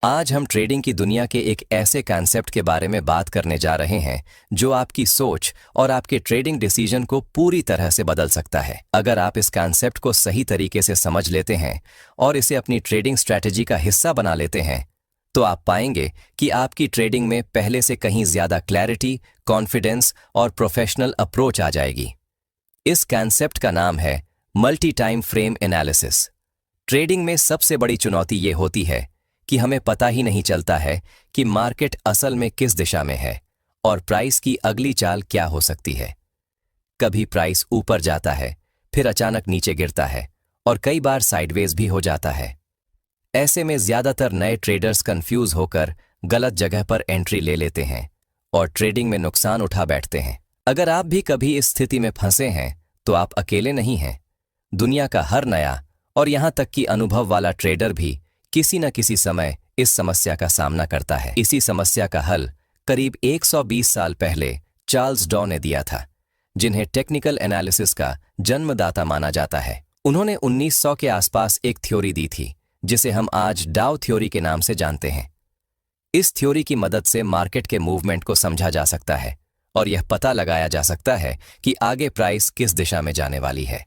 आज हम ट्रेडिंग की दुनिया के एक ऐसे कॉन्सेप्ट के बारे में बात करने जा रहे हैं जो आपकी सोच और आपके ट्रेडिंग डिसीजन को पूरी तरह से बदल सकता है। अगर आप इस कॉन्सेप्ट को सही तरीके से समझ लेते हैं और इसे अपनी ट्रेडिंग स्ट्रैटेजी का हिस्सा बना लेते हैं, तो आप पाएंगे कि आपकी ट्रेडिंग में पहले से कहीं ज्यादा क्लैरिटी, कॉन्फिडेंस और प्रोफेशनल अप्रोच आ जाएगी। इस कॉन्सेप्ट का नाम है multi time frame analysis. Trading में सबसे बड़ी चुनौती ये होती है कि हमें पता ही नहीं चलता है कि मार्केट असल में किस दिशा में है और प्राइस की अगली चाल क्या हो सकती है। कभी प्राइस ऊपर जाता है, फिर अचानक नीचे गिरता है और कई बार साइडवेज भी हो जाता है। ऐसे में ज्यादातर नए ट्रेडर्स कंफ्यूज होकर गलत जगह पर एंट्री ले लेते हैं और ट्रेडिंग में नुकसान उठा बैठते हैं। अगर आप भी कभी इस स्थिति में फंसे हैं तो आप अकेले नहीं हैं। दुनिया का हर नया और यहां तक कि अनुभव वाला ट्रेडर भी किसी न किसी समय इस समस्या का सामना करता है। इसी समस्या का हल करीब 120 साल पहले चार्ल्स डॉ ने दिया था, जिन्हें टेक्निकल एनालिसिस का जन्मदाता माना जाता है। उन्होंने 1900 के आसपास एक थ्योरी दी थी जिसे हम आज डाउ थ्योरी के नाम से जानते हैं। इस थ्योरी की मदद से मार्केट के मूवमेंट को समझा जा सकता है और यह पता लगाया जा सकता है कि आगे प्राइस किस दिशा में जाने वाली है।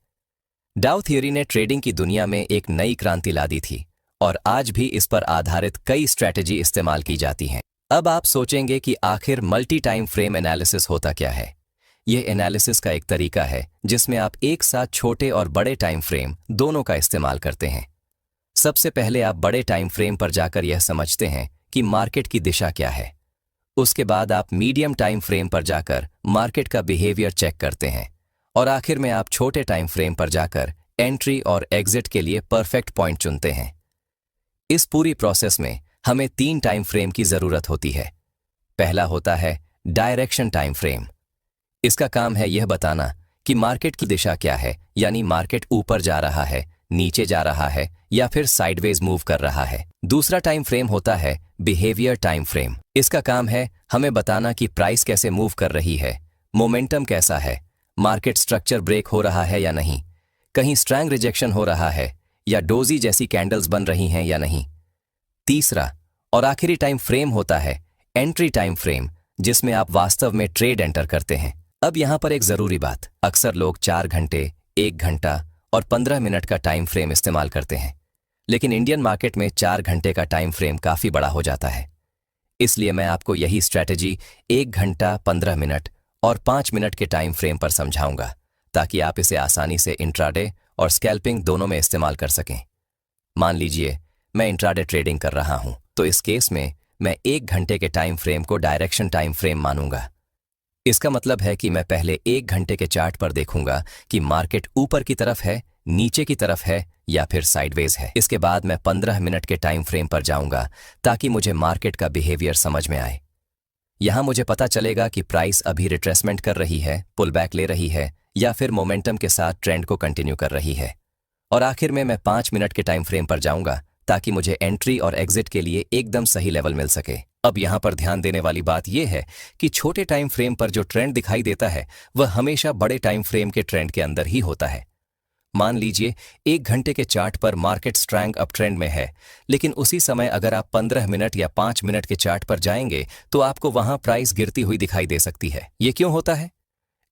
डाउ थ्योरी ने ट्रेडिंग की दुनिया में एक नई क्रांति ला दी थी और आज भी इस पर आधारित कई स्ट्रैटेजी इस्तेमाल की जाती हैं। अब आप सोचेंगे कि आखिर मल्टी टाइम फ्रेम एनालिसिस होता क्या है। यह एनालिसिस का एक तरीका है जिसमें आप एक साथ छोटे और बड़े टाइम फ्रेम दोनों का इस्तेमाल करते हैं। सबसे पहले आप बड़े टाइम फ्रेम पर जाकर यह समझते हैं कि मार्केट की दिशा क्या है। उसके बाद आप मीडियम टाइम फ्रेम पर जाकर मार्केट का बिहेवियर चेक करते हैं और आखिर में आप छोटे टाइम फ्रेम पर जाकर एंट्री और एग्जिट के लिए परफेक्ट पॉइंट चुनते हैं। इस पूरी प्रोसेस में हमें 3 टाइम फ्रेम की जरूरत होती है। पहला होता है डायरेक्शन टाइम फ्रेम। इसका काम है यह बताना कि मार्केट की दिशा क्या है, यानी मार्केट ऊपर जा रहा है, नीचे जा रहा है या फिर साइडवेज मूव कर रहा है। दूसरा टाइम फ्रेम होता है बिहेवियर टाइम फ्रेम। इसका काम है हमें बताना कि प्राइस कैसे मूव कर रही है, मोमेंटम कैसा है, मार्केट स्ट्रक्चर ब्रेक हो रहा है या नहीं, कहीं स्ट्रैंग रिजेक्शन हो रहा है या डोजी जैसी कैंडल्स बन रही हैं या नहीं। तीसरा और आखिरी टाइम फ्रेम होता है एंट्री टाइम फ्रेम, जिसमें आप वास्तव में ट्रेड एंटर करते हैं। अब यहां पर एक जरूरी बात, अक्सर लोग 4 घंटे, 1 घंटा और 15 मिनट का टाइम फ्रेम इस्तेमाल करते हैं, लेकिन इंडियन मार्केट में 4 घंटे का टाइम फ्रेम काफी बड़ा हो जाता है। इसलिए मैं आपको यही स्ट्रैटेजी 1 घंटा, 15 मिनट और 5 मिनट के टाइम फ्रेम पर समझाऊंगा, ताकि आप इसे आसानी से इंट्राडे और स्कैल्पिंग दोनों में इस्तेमाल कर सकें। मान लीजिए मैं इंट्राडे ट्रेडिंग कर रहा हूं, तो इस केस में मैं 1 घंटे के टाइम फ्रेम को डायरेक्शन टाइम फ्रेम मानूंगा। इसका मतलब है कि मैं पहले 1 घंटे के चार्ट पर देखूंगा कि मार्केट ऊपर की तरफ है, नीचे की तरफ है या फिर साइडवेज है। इसके बाद मैं 15 मिनट के टाइम फ्रेम पर जाऊंगा ताकि मुझे मार्केट का बिहेवियर समझ में आए। यहां मुझे पता चलेगा कि प्राइस अभी रिट्रेसमेंट कर रही है, पुल बैक ले रही है या फिर मोमेंटम के साथ ट्रेंड को कंटिन्यू कर रही है। और आखिर में मैं 5 मिनट के टाइम फ्रेम पर जाऊंगा ताकि मुझे एंट्री और एग्जिट के लिए एकदम सही लेवल मिल सके। अब यहां पर ध्यान देने वाली बात यह है कि छोटे टाइम फ्रेम पर जो ट्रेंड दिखाई देता है वह हमेशा बड़े टाइम फ्रेम के ट्रेंड के अंदर ही होता है। मान लीजिए 1 घंटे के चार्ट पर मार्केट स्ट्रैंग अप ट्रेंड में है, लेकिन उसी समय अगर आप 15 मिनट या 5 मिनट के चार्ट पर जाएंगे तो आपको वहां प्राइस गिरती हुई दिखाई दे सकती है। ये क्यों होता है?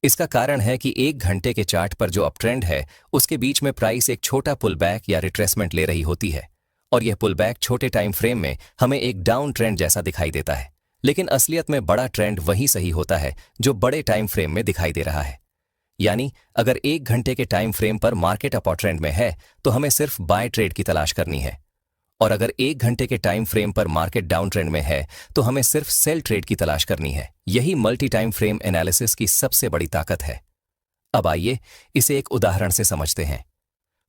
इसका कारण है कि 1 घंटे के चार्ट पर जो अप ट्रेंड है उसके बीच में प्राइस एक छोटा पुल बैक या रिट्रेसमेंट ले रही होती है और यह पुल बैक छोटे टाइम फ्रेम में हमें एक डाउन ट्रेंड जैसा दिखाई देता है, लेकिन असलियत में बड़ा ट्रेंड वही सही होता है जो बड़े टाइम फ्रेम में दिखाई दे रहा है। यानी अगर 1 घंटे के टाइम फ्रेम पर मार्केट अप ट्रेंड में है तो हमें सिर्फ बाय ट्रेड की तलाश करनी है, और अगर 1 घंटे के टाइम फ्रेम पर मार्केट डाउन ट्रेंड में है तो हमें सिर्फ सेल ट्रेड की तलाश करनी है। यही मल्टी टाइम फ्रेम एनालिसिस की सबसे बड़ी ताकत है। अब आइए इसे एक उदाहरण से समझते हैं।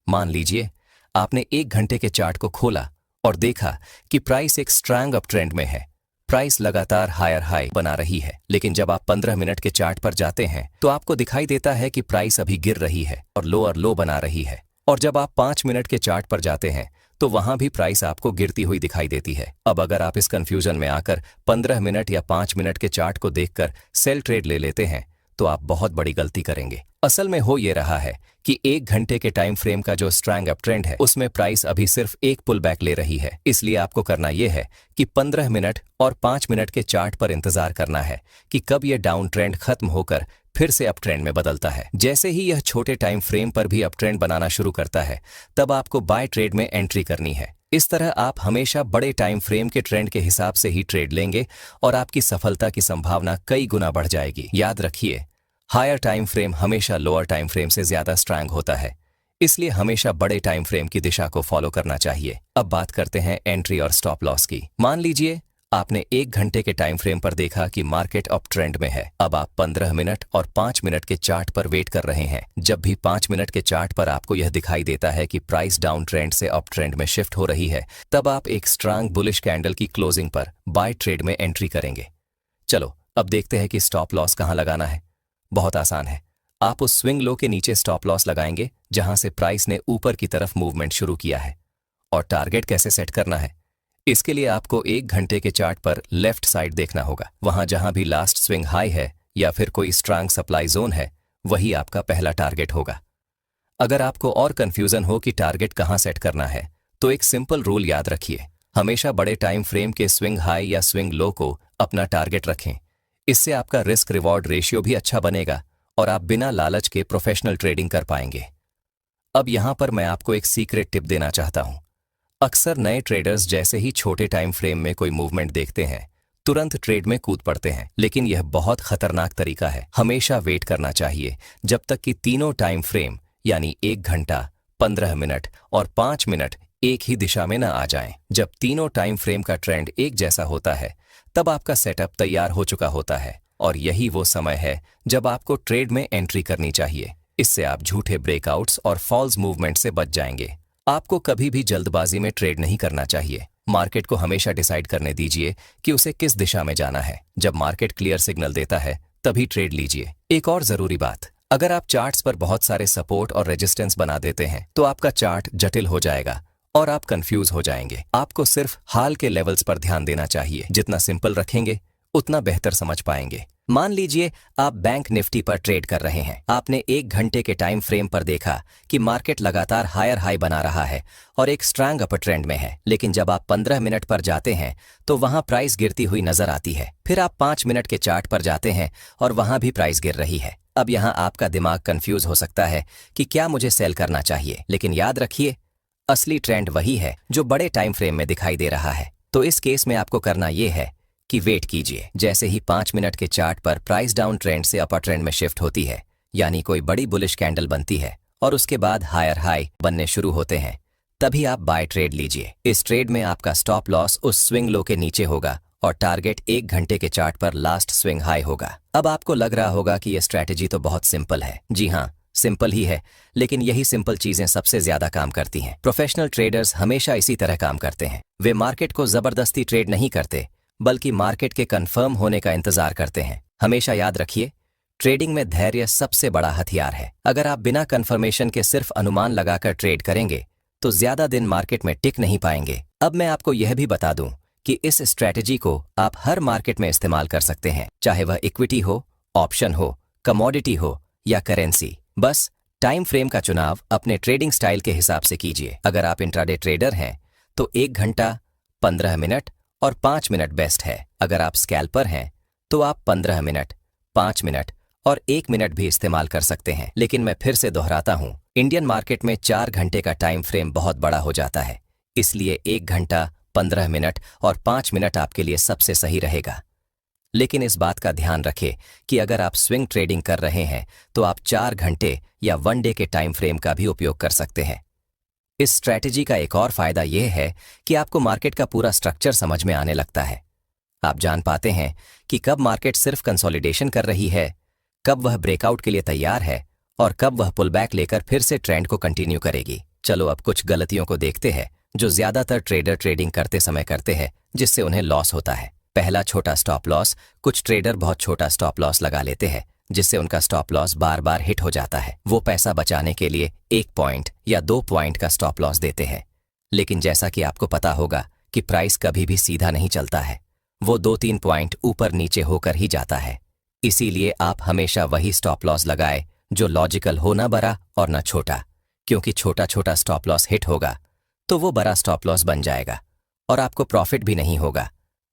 मान लीजिए आपने 1 घंटे के चार्ट को खोला और देखा कि प्राइस एक स्ट्रैंग अप ट्रेंड में है। प्राइस लगातार हायर हाई बना रही है, लेकिन जब आप 15 मिनट के चार्ट पर जाते हैं तो आपको दिखाई देता है कि प्राइस अभी गिर रही है और लोअर लो बना रही है। और जब आप 5 मिनट के चार्ट पर जाते हैं तो वहां भी प्राइस आपको गिरती हुई दिखाई देती है। अब अगर आप इस कंफ्यूजन में आकर 15 मिनट या 5 मिनट के चार्ट को देखकर सेल ट्रेड ले लेते हैं तो आप बहुत बड़ी गलती करेंगे। असल में हो ये रहा है कि 1 घंटे के टाइम फ्रेम का जो स्ट्रॉन्ग अप ट्रेंड है उसमें प्राइस अभी सिर्फ एक पुल बैक ले रही है। इसलिए आपको करना यह है कि 15 मिनट और 5 मिनट के चार्ट पर इंतजार करना है कि कब यह डाउन ट्रेंड खत्म होकर फिर से अप ट्रेंड में बदलता है। जैसे ही यह छोटे टाइम फ्रेम पर भी अप ट्रेंड बनाना शुरू करता है, तब आपको बाय ट्रेड में एंट्री करनी है। इस तरह आप हमेशा बड़े टाइम फ्रेम के ट्रेंड के हिसाब से ही ट्रेड लेंगे और आपकी सफलता की संभावना कई गुना बढ़ जाएगी। याद रखिए, हायर टाइम फ्रेम हमेशा लोअर टाइम फ्रेम से ज्यादा स्ट्रांग होता है, इसलिए हमेशा बड़े टाइम फ्रेम की दिशा को फॉलो करना चाहिए। अब बात करते हैं एंट्री और स्टॉप लॉस की। मान लीजिए आपने 1 घंटे के टाइम फ्रेम पर देखा कि मार्केट अप ट्रेंड में है। अब आप 15 मिनट और 5 मिनट के चार्ट पर वेट कर रहे हैं। जब भी 5 मिनट के चार्ट पर आपको यह दिखाई देता है कि प्राइस डाउन ट्रेंड से अप ट्रेंड में शिफ्ट हो रही है, तब आप एक स्ट्रांग बुलिश कैंडल की क्लोजिंग पर बाय ट्रेड में एंट्री करेंगे। चलो अब देखते हैं कि स्टॉप लॉस कहां लगाना है। बहुत आसान है, आप उस स्विंग लो के नीचे स्टॉप लॉस लगाएंगे जहां से प्राइस ने ऊपर की तरफ मूवमेंट शुरू किया है। और टारगेट कैसे सेट करना है, इसके लिए आपको 1 घंटे के चार्ट पर लेफ्ट साइड देखना होगा। वहां जहां भी लास्ट स्विंग हाई है या फिर कोई स्ट्रांग सप्लाई जोन है, वही आपका पहला टारगेट होगा। अगर आपको और कंफ्यूजन हो कि टारगेट कहां सेट करना है, तो एक सिंपल रूल याद रखिए, हमेशा बड़े टाइम फ्रेम के स्विंग हाई या स्विंग लो को अपना टारगेट रखें। इससे आपका रिस्क रिवॉर्ड रेशियो भी अच्छा बनेगा और आप बिना लालच के प्रोफेशनल ट्रेडिंग कर पाएंगे। अब यहां पर मैं आपको एक सीक्रेट टिप देना चाहता हूं। अक्सर नए ट्रेडर्स जैसे ही छोटे टाइम फ्रेम में कोई मूवमेंट देखते हैं, तुरंत ट्रेड में कूद पड़ते हैं, लेकिन यह बहुत खतरनाक तरीका है। हमेशा वेट करना चाहिए जब तक कि तीनों टाइम फ्रेम यानी 1 घंटा, 15 मिनट और 5 मिनट एक ही दिशा में न आ जाएं। जब तीनों टाइम फ्रेम का ट्रेंड एक जैसा होता है, तब आपका सेटअप तैयार हो चुका होता है और यही वो समय है जब आपको ट्रेड में एंट्री करनी चाहिए। इससे आप झूठे ब्रेकआउट्स और फॉल्स मूवमेंट से बच जाएंगे। आपको कभी भी जल्दबाजी में ट्रेड नहीं करना चाहिए। मार्केट को हमेशा डिसाइड करने दीजिए कि उसे किस दिशा में जाना है। जब मार्केट क्लियर सिग्नल देता है, तभी ट्रेड लीजिए। एक और जरूरी बात, अगर आप चार्ट्स पर बहुत सारे सपोर्ट और रेजिस्टेंस बना देते हैं, तो आपका चार्ट जटिल हो जाएगा और आप कंफ्यूज हो जाएंगे। आपको सिर्फ हाल के लेवल्स पर ध्यान देना चाहिए। जितना सिंपल रखेंगे, उतना बेहतर समझ पाएंगे। मान लीजिए आप बैंक निफ्टी पर ट्रेड कर रहे हैं। आपने 1 घंटे के टाइम फ्रेम पर देखा कि मार्केट लगातार हायर हाई बना रहा है और एक स्ट्रांग अपर ट्रेंड में है, लेकिन जब आप 15 मिनट पर जाते हैं तो वहां प्राइस गिरती हुई नजर आती है। फिर आप 5 मिनट के चार्ट पर जाते हैं और वहां भी प्राइस गिर रही है। अब यहां आपका दिमाग कंफ्यूज हो सकता है कि क्या मुझे सेल करना चाहिए, लेकिन याद रखिए, असली ट्रेंड वही है जो बड़े टाइम फ्रेम में दिखाई दे रहा है। तो इस केस में आपको करना यह है कि वेट कीजिए। जैसे ही 5 मिनट के चार्ट पर प्राइस डाउन ट्रेंड से अपर ट्रेंड में शिफ्ट होती है, यानी कोई बड़ी बुलिश कैंडल बनती है और उसके बाद हायर हाई बनने शुरू होते हैं, तभी आप बाय ट्रेड लीजिए। इस ट्रेड में आपका स्टॉप लॉस उस स्विंग लो के नीचे होगा और टारगेट 1 घंटे के चार्ट पर लास्ट स्विंग हाई होगा। अब आपको लग रहा होगा कि यह स्ट्रैटेजी तो बहुत सिंपल है। जी हाँ, सिंपल ही है, लेकिन यही सिंपल चीजें सबसे ज्यादा काम करती हैं। प्रोफेशनल ट्रेडर्स हमेशा इसी तरह काम करते हैं। वे मार्केट को जबरदस्ती ट्रेड नहीं करते, बल्कि मार्केट के कंफर्म होने का इंतजार करते हैं। हमेशा याद रखिए, ट्रेडिंग में धैर्य सबसे बड़ा हथियार है। अगर आप बिना कंफर्मेशन के सिर्फ अनुमान लगाकर ट्रेड करेंगे, तो ज्यादा दिन मार्केट में टिक नहीं पाएंगे। अब मैं आपको यह भी बता दूं कि इस स्ट्रैटेजी को आप हर मार्केट में इस्तेमाल कर सकते हैं, चाहे वह इक्विटी हो, ऑप्शन हो, कमोडिटी हो या करेंसी। बस टाइम फ्रेम का चुनाव अपने ट्रेडिंग स्टाइल के हिसाब से कीजिए। अगर आप इंट्राडे ट्रेडर हैं, तो 1 घंटा, 15 मिनट और 5 मिनट बेस्ट है। अगर आप स्कैल्पर हैं, तो आप 15 मिनट, 5 मिनट और 1 मिनट भी इस्तेमाल कर सकते हैं। लेकिन मैं फिर से दोहराता हूं, इंडियन मार्केट में 4 घंटे का टाइम फ्रेम बहुत बड़ा हो जाता है, इसलिए 1 घंटा, 15 मिनट और 5 मिनट आपके लिए सबसे सही रहेगा। लेकिन इस बात का ध्यान रखें कि अगर आप स्विंग ट्रेडिंग कर रहे हैं, तो आप 4 घंटे या 1 डे के टाइम फ्रेम का भी उपयोग कर सकते हैं। इस स्ट्रैटेजी का एक और फायदा यह है कि आपको मार्केट का पूरा स्ट्रक्चर समझ में आने लगता है। आप जान पाते हैं कि कब मार्केट सिर्फ कंसोलिडेशन कर रही है, कब वह ब्रेकआउट के लिए तैयार है और कब वह पुल बैक लेकर फिर से ट्रेंड को कंटिन्यू करेगी। चलो अब कुछ गलतियों को देखते हैं जो ज्यादातर ट्रेडर ट्रेडिंग करते समय करते हैं, जिससे उन्हें लॉस होता है। पहला, छोटा स्टॉप लॉस। कुछ ट्रेडर बहुत छोटा स्टॉप लॉस लगा लेते हैं, जिससे उनका स्टॉप लॉस बार बार हिट हो जाता है। वो पैसा बचाने के लिए 1 पॉइंट या 2 पॉइंट का स्टॉप लॉस देते हैं, लेकिन जैसा कि आपको पता होगा कि प्राइस कभी भी सीधा नहीं चलता है, वो 2-3 पॉइंट ऊपर नीचे होकर ही जाता है। इसीलिए आप हमेशा वही स्टॉप लॉस लगाए जो लॉजिकल हो, ना बड़ा और ना छोटा, क्योंकि छोटा छोटा स्टॉप लॉस हिट होगा तो वो बड़ा स्टॉप लॉस बन जाएगा और आपको प्रॉफिट भी नहीं होगा।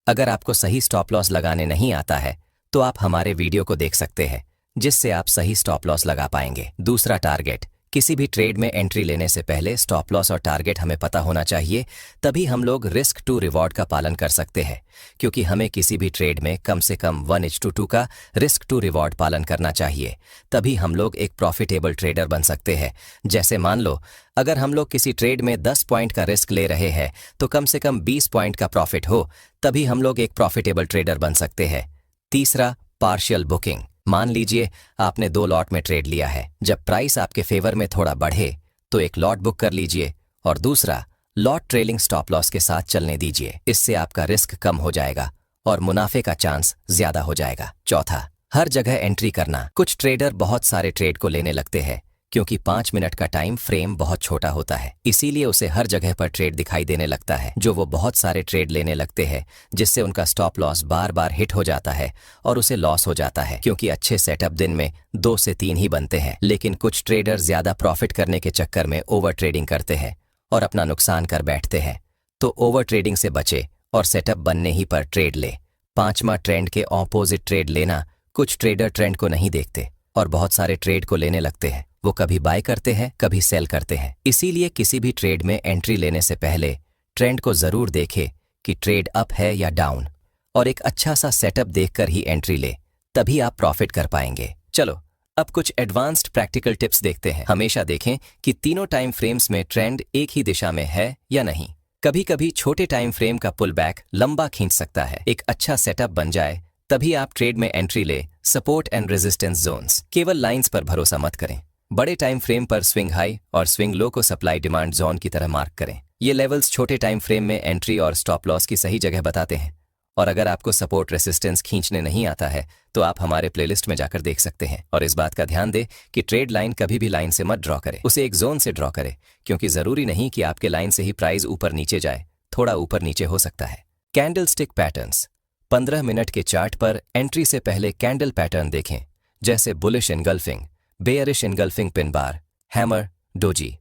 अगर आपको सही स्टॉप लॉस लगाने नहीं आता है तो आप हमारे वीडियो को देख सकते हैं, जिससे आप सही स्टॉप लॉस लगा पाएंगे। दूसरा, टारगेट। किसी भी ट्रेड में एंट्री लेने से पहले स्टॉप लॉस और टारगेट हमें पता होना चाहिए, तभी हम लोग रिस्क टू रिवॉर्ड का पालन कर सकते हैं, क्योंकि हमें किसी भी ट्रेड में कम से कम 1:2 का रिस्क टू रिवॉर्ड पालन करना चाहिए, तभी हम लोग एक प्रॉफिटेबल ट्रेडर बन सकते हैं। जैसे मान लो, अगर हम लोग किसी ट्रेड में 10 पॉइंट का रिस्क ले रहे हैं तो कम से कम 20 पॉइंट का प्रॉफिट हो, तभी हम लोग एक प्रॉफिटेबल ट्रेडर बन सकते हैं। तीसरा, पार्शियल बुकिंग। मान लीजिए आपने 2 लॉट में ट्रेड लिया है। जब प्राइस आपके फेवर में थोड़ा बढ़े तो एक लॉट बुक कर लीजिए और दूसरा लॉट ट्रेलिंग स्टॉप लॉस के साथ चलने दीजिए। इससे आपका रिस्क कम हो जाएगा और मुनाफे का चांस ज्यादा हो जाएगा। चौथा, हर जगह एंट्री करना। कुछ ट्रेडर बहुत सारे ट्रेड को लेने लगते हैं क्योंकि 5 मिनट का टाइम फ्रेम बहुत छोटा होता है, इसीलिए उसे हर जगह पर ट्रेड दिखाई देने लगता है, जो वो बहुत सारे ट्रेड लेने लगते हैं, जिससे उनका स्टॉप लॉस बार बार हिट हो जाता है और उसे लॉस हो जाता है, क्योंकि अच्छे सेटअप दिन में 2 से 3 ही बनते हैं। लेकिन कुछ ट्रेडर ज्यादा प्रॉफिट करने के चक्कर में ओवर ट्रेडिंग करते हैं और अपना नुकसान कर बैठते हैं। तो ओवर ट्रेडिंग से बचे और सेटअप बनने ही पर ट्रेड ले। पांचवा, ट्रेंड के ऑपोजिट ट्रेड लेना। कुछ ट्रेडर ट्रेंड को नहीं देखते और बहुत सारे ट्रेड को लेने लगते हैं। वो कभी बाय करते हैं, कभी सेल करते हैं। इसीलिए किसी भी ट्रेड में एंट्री लेने से पहले ट्रेंड को जरूर देखे कि ट्रेड अप है या डाउन, और एक अच्छा सा सेटअप देखकर ही एंट्री ले, तभी आप प्रॉफिट कर पाएंगे। चलो अब कुछ एडवांस्ड प्रैक्टिकल टिप्स देखते हैं। हमेशा देखें कि तीनों टाइम फ्रेम्स में ट्रेंड एक ही दिशा में है या नहीं। कभी कभी छोटे टाइम फ्रेम का पुल बैक लंबा खींच सकता है। एक अच्छा सेटअप बन जाए तभी आप ट्रेड में एंट्री ले। Support and resistance zones. केवल लाइंस पर भरोसा मत करें। बड़े टाइम फ्रेम पर स्विंग हाई और स्विंग लो को सप्लाई डिमांड जोन की तरह मार्क करें। ये लेवल्स छोटे टाइम फ्रेम में एंट्री और स्टॉप लॉस की सही जगह बताते हैं। और अगर आपको सपोर्ट रेसिस्टेंस खींचने नहीं आता है तो आप हमारे प्लेलिस्ट में जाकर देख सकते हैं। और इस बात का ध्यान दें कि ट्रेड लाइन कभी भी लाइन से मत ड्रॉ करें, उसे एक जोन से ड्रॉ करें, क्योंकि जरूरी नहीं कि आपके लाइन से ही प्राइस ऊपर नीचे जाए, थोड़ा ऊपर नीचे हो सकता है। Candle stick patterns. 15 मिनट के चार्ट पर एंट्री से पहले कैंडल पैटर्न देखें, जैसे bullish engulfing, bearish engulfing pin bar, hammer, doji.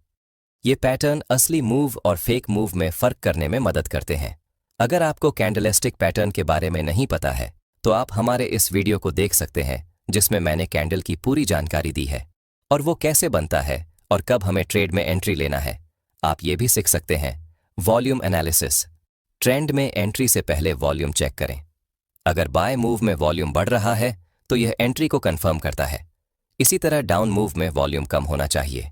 ये पैटर्न असली मूव और फेक मूव में फर्क करने में मदद करते हैं। अगर आपको कैंडलस्टिक पैटर्न के बारे में नहीं पता है तो आप हमारे इस वीडियो को देख सकते हैं, जिसमें मैंने कैंडल की पूरी जानकारी दी है और वो कैसे बनता है और कब हमें ट्रेड में एंट्री लेना है। आप ये भी सीख सकते हैं वॉल्यूम एनालिसिस। ट्रेंड में एंट्री से पहले वॉल्यूम चेक करें। अगर बाय मूव में वॉल्यूम बढ़ रहा है तो यह एंट्री को कंफर्म करता है। इसी तरह डाउन मूव में वॉल्यूम कम होना चाहिए।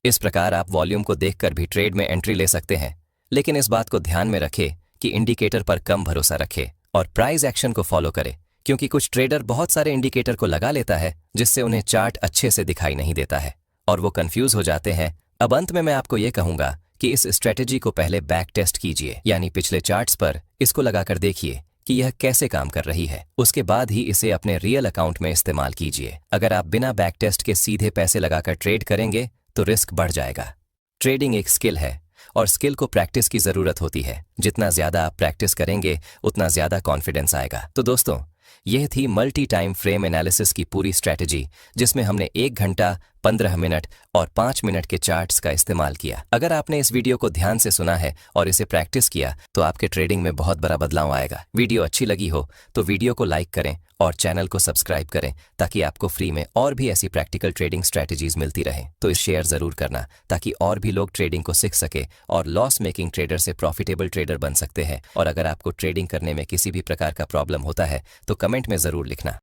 इस प्रकार आप वॉल्यूम को देखकर भी ट्रेड में एंट्री ले सकते हैं, लेकिन इस बात को ध्यान में रखें कि इंडिकेटर पर कम भरोसा रखें और प्राइस एक्शन को फॉलो करें, क्योंकि कुछ ट्रेडर बहुत सारे इंडिकेटर को लगा लेता है, जिससे उन्हें चार्ट अच्छे से दिखाई नहीं देता है और वो कंफ्यूज हो जाते हैं। अब अंत में मैं आपको ये कहूंगा कि इस स्ट्रेटेजी को पहले बैक टेस्ट कीजिए, यानी पिछले चार्ट्स पर इसको लगाकर देखिए कि यह कैसे काम कर रही है। उसके बाद ही इसे अपने रियल अकाउंट में इस्तेमाल कीजिए। अगर आप बिना बैक टेस्ट के सीधे पैसे लगाकर ट्रेड करेंगे तो रिस्क बढ़ जाएगा। ट्रेडिंग एक स्किल है और स्किल को प्रैक्टिस की जरूरत होती है। जितना ज्यादा आप प्रैक्टिस करेंगे उतना ज्यादा कॉन्फिडेंस आएगा। तो दोस्तों, यह थी मल्टी टाइम फ्रेम एनालिसिस की पूरी स्ट्रैटेजी, जिसमें हमने 1 घंटा, 15 मिनट और 5 मिनट के चार्ट्स का इस्तेमाल किया। अगर आपने इस वीडियो को ध्यान से सुना है और इसे प्रैक्टिस किया तो आपके ट्रेडिंग में बहुत बड़ा बदलाव आएगा। वीडियो अच्छी लगी हो तो वीडियो को लाइक करें और चैनल को सब्सक्राइब करें, ताकि आपको फ्री में और भी ऐसी प्रैक्टिकल ट्रेडिंग स्ट्रैटेजीज मिलती रहें। तो इस शेयर जरूर करना, ताकि और भी लोग ट्रेडिंग को सीख सके और लॉस मेकिंग ट्रेडर से प्रॉफिटेबल ट्रेडर बन सकते हैं। और अगर आपको ट्रेडिंग करने में किसी भी प्रकार का प्रॉब्लम होता है तो कमेंट में जरूर लिखना।